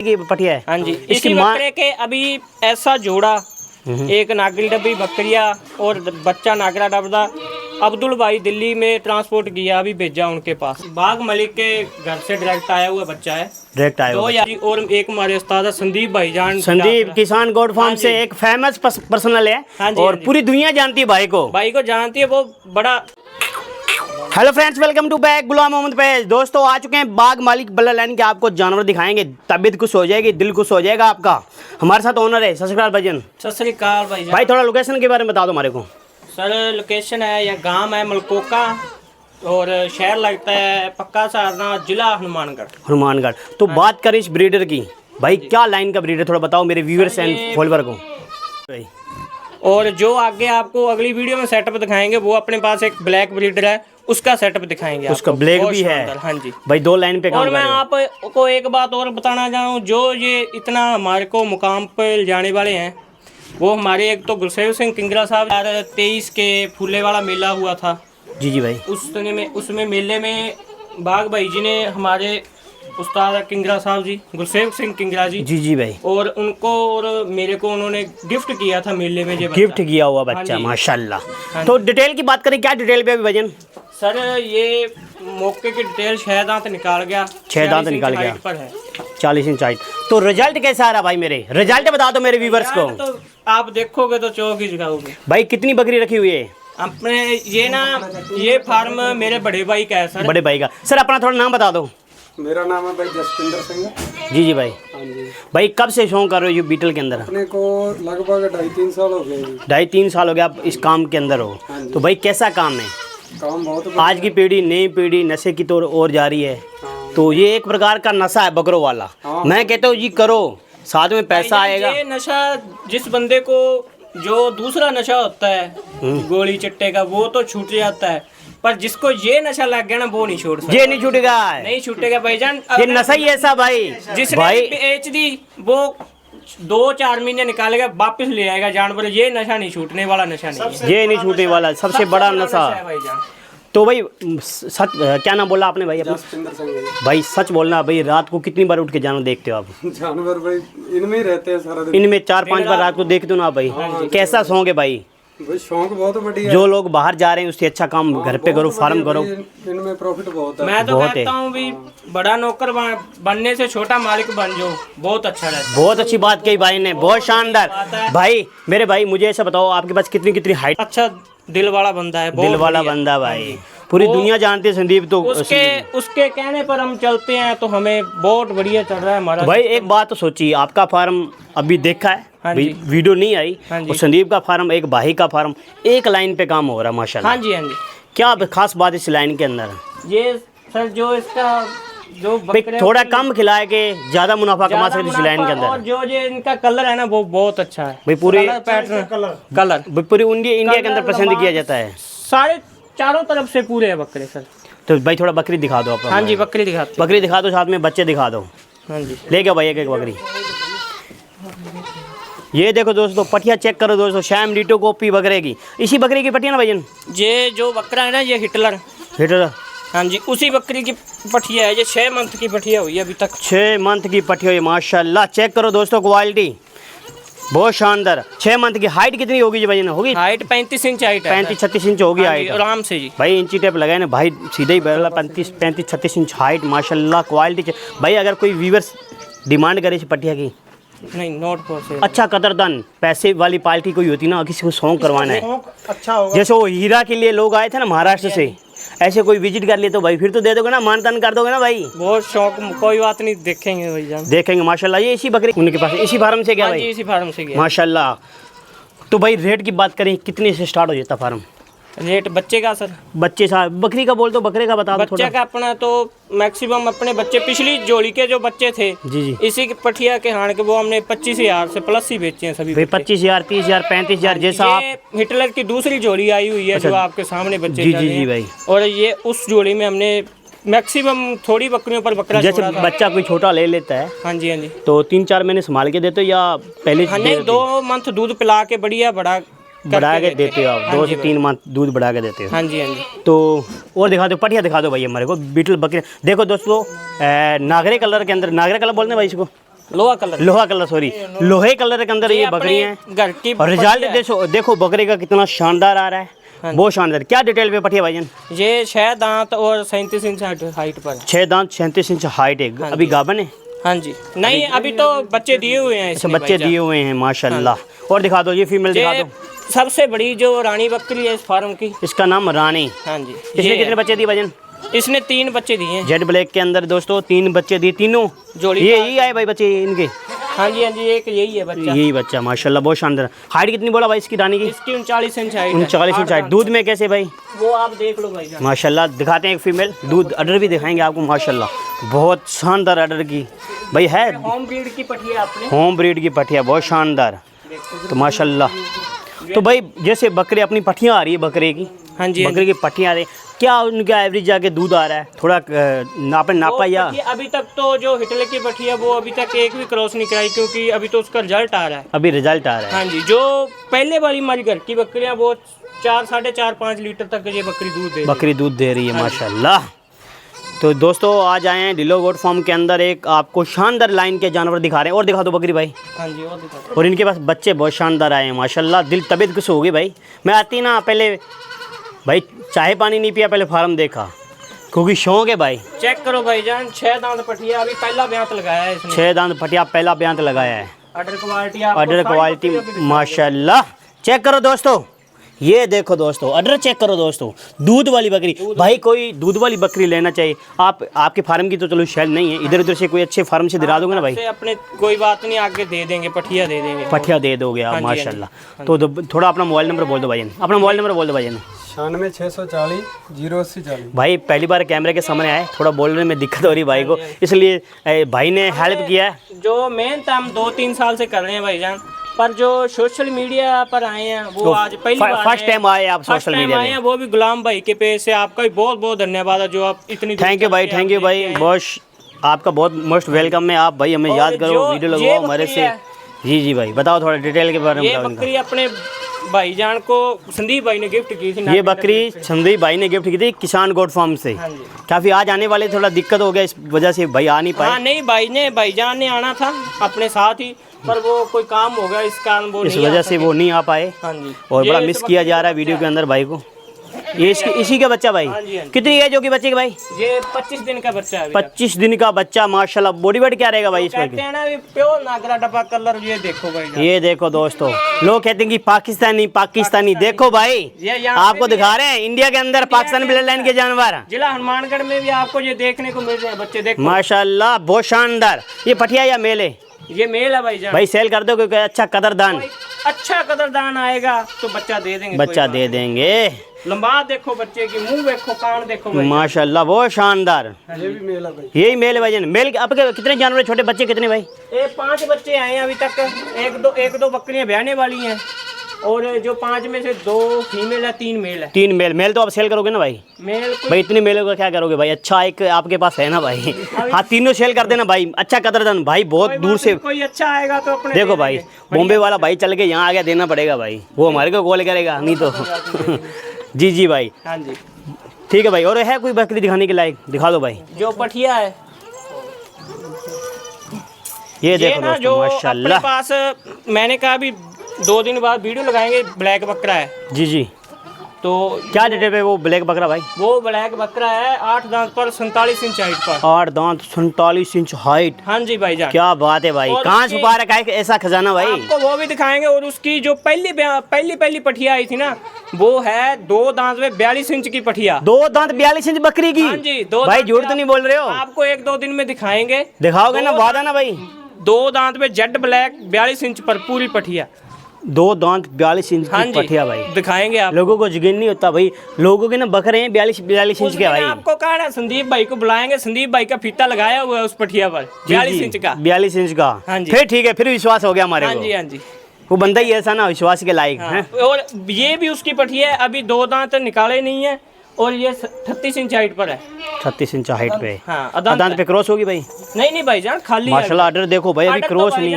की पटिया है। हाँ जी, इसकी इसी माँ बकरे के अभी ऐसा जोड़ा, एक नागरी डब्बी बकरिया और बच्चा नागरा डबदा अब्दुल भाई दिल्ली में ट्रांसपोर्ट किया, अभी भेजा उनके पास। बाग मलिक के घर से डायरेक्ट आया हुआ बच्चा है, डायरेक्ट आया दो हुआ। यारी। और एक हमारे उस्ताद है संदीप भाईजान, संदीप किसान गोड फार्म हाँ से जी। एक फेमस पर्सनल है। हाँ जी, और हाँ जी। पूरी दुनिया जानती है भाई को जानती है, वो बड़ा। Hello friends, welcome to back Ghulam Mohammad Faiz. दोस्तों आ चुके हैं बाग मालिक बल्ला लाइन के। आपको जानवर दिखाएंगे, तबीयत खुश हो जाएगी, दिल खुश हो जाएगा आपका। हमारे साथ ओनर है ससुराल भजन। सत श्री अकाल भाईजान। भाई थोड़ा लोकेशन के बारे में बता दो हमारे को। सर लोकेशन है, यह गांव है मलकोका और शहर लगता है पक्का सारना, जिला हनुमानगढ़। तो बात करें इस ब्रीडर की, भाई क्या लाइन का ब्रीडर, थोड़ा बताओ मेरे व्यूअर्स एंड फॉलोअर को। और जो आगे आपको अगली वीडियो में सेटअप दिखाएंगे, वो अपने पास एक ब्लैक ब्रीडर है, उसका सेटअप दिखाएंगे। उसका आपको ब्लैक बहुत भी है। शानदार। हाँ जी भाई दो लाइन पे काम और कर मैं रहे हो। आपको एक बात और बताना चाहूँ, जो ये इतना हमारे को मुकाम पर जाने वाले हैं, वो हमारे एक तो गुरसेव सिंह किंगरा साहब 2023 के फूले वाला मेला हुआ था। जी भाई। उसमें मेले में बाग भाई जी ने, हमारे उस्ताद किंगरा साहब जी, गुरसेव सिंह किंगरा जी भाई, और उनको और मेरे को उन्होंने गिफ्ट किया था मेले में। गिफ्ट किया हुआ बच्चा, हाँ माशाल्लाह। हाँ तो डिटेल की बात करें, क्या डिटेल पे अभी भजन? सर ये मौके की डिटेल 6 दांत निकाल गया, 6 दांत निकाल गया, पर है 40 इंच हाइट। तो रिजल्ट कैसा आ रहा भाई? मेरे रिजल्ट बता दो मेरे व्यूवर्स को। तो आप देखोगे तो चौक ही दिखाओगे। भाई कितनी बकरी रखी हुई है अपने ये फार्म मेरे बड़े भाई का है सर। बड़े भाई का। सर अपना थोड़ा नाम बता दो। मेरा नाम है भाई जसपिंदर सिंह। जी भाई। हाँ जी। भाई कब से शौक कर रहे हो ये बीटल के अंदर? अपने को लगभग 2.5-3 साल हो गए। 2.5-3 साल हो गया आप इस काम के अंदर हो। हाँ जी। तो भाई कैसा काम है? काम बहुत आज की पीढ़ी, नई पीढ़ी नशे की तो और जा रही है। हाँ। तो ये एक प्रकार का नशा है बकरों वाला। हाँ। मैं कहता हूँ जी करो, साथ में पैसा भाईजान, आएगा। ये नशा जिस बंदे को जो दूसरा नशा होता है गोली चिट्टे का, वो तो छूट जाता है, पर जिसको ये नशा लग गया ना, वो नहीं छोड़ सकता। ये नहीं छूटेगा, नहीं छूटेगा भाईजान। ये नशा ही ऐसा भाई। जिसने भाई बेच दी वो 2-4 महीने निकालेगा, वापस ले आएगा जानवर। ये नशा नहीं छूटने वाला नशा नहीं है। ये नहीं छूटने वाला, सबसे बड़ा नशा। है भाईजान। तो भाई सच, क्या नाम बोला आपने भाई अपना? जसपिंदर सिंह। भाई सच बोलना भाई, रात को कितनी बार उठ के जानवर देखते हो आप? जानवर भाई इनमें ही रहते हैं सारा दिन। इनमें 4-5 बार रात को देखते हो ना भाई? कैसा शौक है भाई? भाई शौक बहुत बढ़िया। जो लोग बाहर जा रहे हैं उससे अच्छा काम घर पे करो, फार्म करो। इनमें प्रॉफिट बहुत है। मैं तो बहुत कहता है। हूँ भी बड़ा नौकर बनने से छोटा मालिक बन जाओ, बहुत अच्छा रहता है। बहुत अच्छी बात कही भाई ने, बहुत शानदार। भाई मेरे भाई मुझे ऐसा बताओ, आपके पास कितनी कितनी हाइट? अच्छा दिल वाला बंदा है, दिल वाला बंदा भाई, पूरी दुनिया जानती है संदीप। तो उसके कहने पर हम चलते हैं, तो हमें बहुत बढ़िया चल रहा है हमारा। भाई एक बात तो सोचिए, आपका फार्म अभी देखा है, हाँ जी। वीडियो नहीं आई, हाँ जी। और संदीप का फार्म, एक भाई का फार्म, एक लाइन पे काम हो रहा है माशाल्लाह। हाँ जी हाँ जी। क्या खास बात इस लाइन के अंदर? ये सर जो इसका जो भाई थोड़ा कम खिलाए के ज्यादा मुनाफा कमा सकते इस लाइन के और अंदर। जो इनका कलर है ना, वो बहुत अच्छा है भाई पूरे पैटर्न कलर भाई पूरी इंडिया के अंदर पसंद किया जाता है। सारे चारों तरफ से पूरे है बकरे सर। तो भाई थोड़ा बकरी दिखा दो आप। हाँ जी बकरी दिखाते हैं। बकरी दिखा दो, साथ में बच्चे दिखा दो। हाँ जी ले गया भाई एक एक बकरी। ये देखो दोस्तों, पटिया चेक करो दोस्तों, शैम डीटो कॉपी बकरे की। इसी बकरी की पटिया ना भैया? ये जो बकरा है ना, ये हिटलर। हाँ जी, उसी बकरी की पठिया है। ये 6 मंथ की पठिया हुई है अभी तक। 6 मंथ की पटिया हुई माशाल्लाह। चेक करो दोस्तों, क्वालिटी बहुत शानदार। 6 मंथ की। हाइट कितनी होगी जी भैया? होगी हाइट 35 इंच हाइट है। 35-36 इंच होगी हाँ जी, हाइट आराम से जी। भाई। इंची टेप लगाए ना भाई, सीधे ही बोला 35-36 इंच हाइट माशाल्लाह। क्वालिटी भाई, अगर कोई व्यूअर्स डिमांड करे इस पटिया की, नहीं नोट पॉसिबल। अच्छा कदरदान पैसे वाली पार्टी कोई होती ना, किसी को शौक करवाना है, अच्छा होगा। जैसे वो हीरा के लिए लोग आए थे ना महाराष्ट्र से, ऐसे कोई विजिट कर लिए तो भाई फिर तो दे दोगे ना, मानतान कर दोगे ना भाई? बहुत शौक, कोई बात नहीं, देखेंगे भैया, देखेंगे माशाल्लाह। ये इसी बकरी उनके पास, इसी फार्म से गया हाँ जी, भाई? इसी फार्म से गया माशाल्लाह। तो भाई रेट की बात करें, कितने से स्टार्ट हो जाता फार्म? रेट बच्चे का सर? बच्चे साहब बकरी का बोल दो, बकरे का बता दो बच्चे थोड़ा। का अपना तो मैक्सिमम अपने बच्चे, पिछली जोड़ी के जो बच्चे थे जी इसी की पठिया के हाण के, वो हमने 25,000 से प्लस ही बेचे हैं सभी भाई। बच्चे। 25,000, 30,000, 35,000 जैसा आप। ये हिटलर की दूसरी जोड़ी आई हुई है, जो आपके सामने बच्चे जी चल जी रहे जी हैं। भाई। और ये उस जोड़ी में हमने मैक्सिमम थोड़ी बकरियों पर बकरा जैसे छोड़ा था। बच्चा कोई छोटा ले लेता है हाँ जी हाँ जी। तो 3-4 महीने संभाल के देते हो या पहले हाँ नहीं, 2 मंथ दूध पिला के बढ़िया बढ़ा के देते हो आप? हाँ 2 जी से 3 मंथ दूध बढ़ा के देते हो? हाँ जी हाँ जी। तो और दिखा दो, पटिया दिखा दो भाई हमारे को, बीटल बकरी। देखो दोस्तों, नागरे कलर के अंदर, नागरे कलर बोलते हैं भाई इसको? लोहा कलर। लोहा कलर, सॉरी लोहे कलर के अंदर ये बकरी है। घर की और रिजल्ट देखो बकरे का कितना शानदार आ रहा है, बहुत शानदार। क्या डिटेल पे पठी है भाईजान? ये 6 दांत और 37 इंच हाइट पर है। 6 दांत 37 इंच हाइट है। अभी गाभन है? हाँ जी, नहीं अभी तो बच्चे दिए हुए हैं। अच्छा, बच्चे दिए हुए हैं माशाल्लाह। और दिखा दो ये फीमेल दिखा दो। सबसे बड़ी जो रानी बकरी है इस फार्म की, इसका नाम रानी। हाँ जी। इसने कितने बच्चे दिए भाईजान? इसने 3 बच्चे दिए हैं। जेड ब्लैक के अंदर दोस्तों 3 बच्चे दिए, तीनों जोड़ी। ये यही आए भाई बच्चे इनके? हाँ जी हाँ जी, एक यही है बच्चा। यही बच्चा माशाल्लाह, बहुत शानदार। हाइट कितनी बोला भाई इसकी रानी की? इसकी 39 इंच हाइट। 39 inch height. दूध में कैसे भाई? वो आप देख लो भाई। माशाल्लाह दिखाते हैं एक फीमेल, दूध अडर भी दिखाएंगे आपको माशाल्लाह, बहुत शानदार अडर की भाई है। होम ब्रीड की पठी है आपने। होम ब्रीड की पठिया बहुत शानदार, तो माशाल्लाह। तो भाई जैसे बकरे अपनी पठियाँ आ रही है बकरे की, हाँ जी, बकरे की पठियाँ आ रही है, क्या उनका एवरेज जाके दूध आ रहा है? थोड़ा आपने नापा या? अभी तक तो जो हिटले की पठी है वो अभी तक एक भी क्रॉस नहीं कराई, क्योंकि अभी तो उसका रिजल्ट आ रहा है। अभी रिजल्ट आ रहा है। हाँ जी, जो पहले वाली हमारी घर की बकरियां वो 4, 4.5-5 लीटर तक ये बकरी दूध दे रही है माशाल्लाह। तो दोस्तों आज आए हैं डिलो गोट फार्म के अंदर, एक आपको शानदार लाइन के जानवर दिखा रहे हैं। और दिखा दो बकरी भाई। हाँ जी, और दिखा दो। और इनके पास बच्चे बहुत शानदार आए हैं माशाल्लाह, दिल तबीयत खुश हो गई भाई। मैं आती ना पहले भाई चाय पानी नहीं पिया, पहले फार्म देखा क्योंकि शौक है भाई। चेक करो भाईजान, 6 दांत पठिया, अभी पहला ब्यांत लगाया है इसने। 6 दांत पटिया पहला ब्यांत लगाया है। अडर क्वालिटी, अडर क्वालिटी माशाल्लाह। चेक करो दोस्तों, ये देखो दोस्तों अडर चेक करो दोस्तों, दूध वाली बकरी। भाई कोई दूध वाली बकरी लेना चाहिए। आपके फार्म की तो चलो शैल नहीं है, इधर उधर से कोई अच्छे फार्म से दिला दोगे ना भाई? अपने कोई बात नहीं, आगे दे देंगे, पठिया दे देंगे, पठिया दे दोगे आप माशाल्लाह। तो थोड़ा अपना मोबाइल नंबर बोल दो भाई, अपना मोबाइल नंबर बोल दो भाई। 96 640 080 40। भाई पहली बार कैमरे के सामने आए, थोड़ा बोलने में दिक्कत हो रही भाई को, इसलिए भाई ने हेल्प किया है। जो मेहनत हम 2-3 साल से कर रहे हैं भाईजान, पर जो सोशल मीडिया पर आए हैं वो तो आज पहली बार फर्स्ट टाइम आए आप सोशल मीडिया में, वो भी गुलाम भाई के पेज से। आपका भी बहुत बहुत धन्यवाद है जो आप इतनी। थैंक यू भाई, थैंक यू भाई, बहुत आपका बहुत मोस्ट वेलकम है। आप भाई हमें याद करो, वीडियो लगवाओ हमारे से। जी भाई बताओ थोड़ा डिटेल के बारे में। ये बकरी अपने भाईजान को संदीप भाई ने गिफ्ट की थी। ये बकरी संदीप भाई ने गिफ्ट की थी किसान गोट फार्म से। काफ़ी आज आने वाले थोड़ा दिक्कत हो गया, इस वजह से भाई आ नहीं पाए। हाँ नहीं, भाईजान ने आना था अपने साथ ही, पर वो कोई काम हो गया, इस कारण वो इस वजह से वो नहीं आ पाए। हाँ जी, और बड़ा मिस किया जा रहा है वीडियो के अंदर भाई को। ये इसी का बच्चा भाई? हाँ जी, हाँ जी। कितनी एज होगी बच्चे की भाई? ये 25 दिन का बच्चा है। 25 दिन का बच्चा माशाल्लाह। बॉडी वेट क्या रहेगा भाई इसका? कहते हैं ना प्योर नागरा डब्बा कलर। ये देखो भाई, ये देखो दोस्तों, लोग कहते हैं कि पाकिस्तानी देखो भाई, आपको दिखा रहे हैं इंडिया के अंदर पाकिस्तानी ब्लड लाइन के जानवर। जिला हनुमानगढ़ में भी आपको ये देखने को मिल रहे हैं बच्चे, देखो माशाल्लाह बहुत शानदार। ये पठिया या मेल है? ये मेल है भाईजान। भाई सेल कर दो क्योंकि अच्छा कदरदान, अच्छा कदरदान आएगा तो बच्चा दे देंगे, बच्चा दे देंगे। लंबा देखो बच्चे की, मुंह देखो, कान देखो भाई। माशाल्लाह बहुत शानदार। ये भी मेल है भाई। यही मेल है भाई। मेल आपके कितने जानवर, छोटे बच्चे कितने भाई? ये 5 बच्चे आए हैं अभी तक। एक दो बकरियां ब्याने वाली हैं, और जो 5 में से 2 फीमेल है, 3 मेल है। 3 मेल। मेल तो आप सेल करोगे ना भाई? मेल भाई इतनी मेलों का क्या करोगे भाई? अच्छा एक आपके पास है ना भाई? हाँ तीनों सेल कर देना भाई, अच्छा कदरदान भाई। बहुत दूर से कोई अच्छा आएगा तो अपने देखो भाई, बॉम्बे वाला भाई चल के यहाँ आ गया, देना पड़ेगा भाई, वो हमारे को कॉल करेगा नहीं तो। जी भाई, हाँ जी ठीक है भाई। और है कोई बकरी दिखाने के लायक? दिखा दो भाई। जो पठिया है ये देखो ना, दोस्तों जो माशाल्लाह। अपने पास मैंने कहा अभी 2 दिन बाद वीडियो लगाएंगे, ब्लैक बकरा है। जी तो क्या डिटेल पे वो ब्लैक बकरा भाई? वो ब्लैक बकरा है, 8 दांत पर 47 इंच हाइट पर। 8 दांत 47 इंच हाइट। हाँ जी भाईजान, क्या बात है भाई, कहाँ छुपा रखा है ऐसा खजाना भाई? आपको वो भी दिखाएंगे। और उसकी जो पहली पठिया आई थी ना, वो है 2 दांत में 42 इंच की पठिया। 2 दांत 42 इंच बकरी की? हाँ जी, 2 भाई झूठ तो नहीं बोल रहे हो? आपको 1-2 दिन में दिखाएंगे। दिखाओगे ना, वादा ना भाई? 2 दांत में जेड ब्लैक 42 इंच पर पूरी पठिया। 2 दांत 42 इंच हाँ की जी, पठिया भाई। दिखाएंगे आप लोगों को यकीन नहीं होता भाई, लोगों के ना बकरे हैं 42 इंच के भाई। आपको कहा ना संदीप भाई को बुलाएंगे, संदीप भाई का फीता लगाया हुआ है उस पठिया पर 42 इंच का। 42 इंच का। हाँ जी। फिर ठीक है, फिर विश्वास हो गया हमारे हाँ को। जी, हाँ जी। वो बंदा ही ऐसा ना विश्वास के लायक है। और ये भी उसकी पठिया है, अभी 2 दांत निकाले नहीं है, और ये 38 इंच हाइट पर है। 36 इंच हाइट पे। हाँ, अदांत पे क्रॉस होगी भाई? नहीं भाईजान, खाली माशाल्लाह। अडर देखो भाई, अभी क्रॉस नहीं।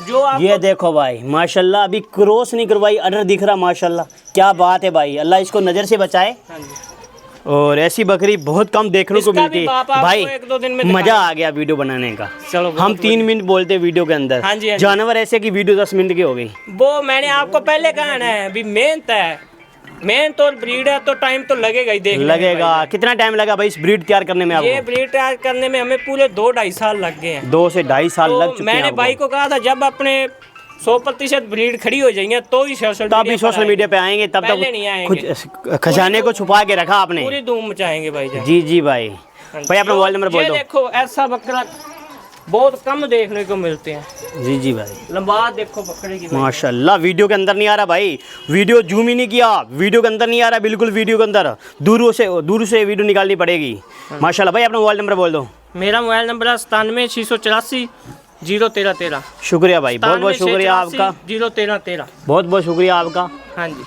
जो आपको ये देखो भाई माशाल्लाह, अभी क्रॉस नहीं करवाई, अडर दिख रहा माशाल्लाह। क्या बात है भाई, अल्लाह इसको नजर से बचाए। हाँ जी। और ऐसी बकरी बहुत कम देखने को इसका मिलती भी है बाप आपको भाई। 1-2 दिन में मजा दिखाएंगे। आ गया वीडियो बनाने का। चलो बहुत हम 3 मिनट बोलते हैं वीडियो के अंदर, हाँ जी, हाँ जी। जानवर ऐसे की वीडियो 10 मिनट की हो गई। वो मैंने आपको पहले कहना है, अभी मेहनत है, मेहनत और ब्रीड है तो टाइम तो लगेगा ही, देखने में लगेगा। भाई। कितना टाइम लगा भाई इस ब्रीड तैयार करने में ये आपको? ब्रीड तैयार करने में हमें पूरे 2-2.5 साल लग गए हैं। 2 से 2.5 साल लग तो चुके हैं मैंने आपको। भाई को कहा था जब अपने 100% ब्रीड खड़ी हो जाएंगे तो ही सोशल तब भी सोशल मीडिया पे आएंगे, तब पहले नहीं तक आएंगे। कुछ खजाने को छुपा के रखा आपने। पूरी धूम मचाएंगे भाई जान। जी जी भाई। भाई अपना मोबाइल नंबर बोल ये दो। देखो ऐसा बकरा बहुत कम देखने को मिलते हैं। जी जी भाई, लंबा देखो बकरे की भाई। माशाल्लाह। वीडियो के अंदर नहीं आ रहा भाई, वीडियो जूम ही नहीं किया, वीडियो के अंदर नहीं आ रहा बिल्कुल। वीडियो के अंदर दूर से वीडियो निकालनी पड़ेगी। माशाल्लाह भाई अपना मोबाइल नंबर बोल दो। मेरा मोबाइल नंबर है 97 684 01313। शुक्रिया भाई, बहुत बहुत शुक्रिया आपका, 01313। बहुत बहुत शुक्रिया आपका। हाँ जी।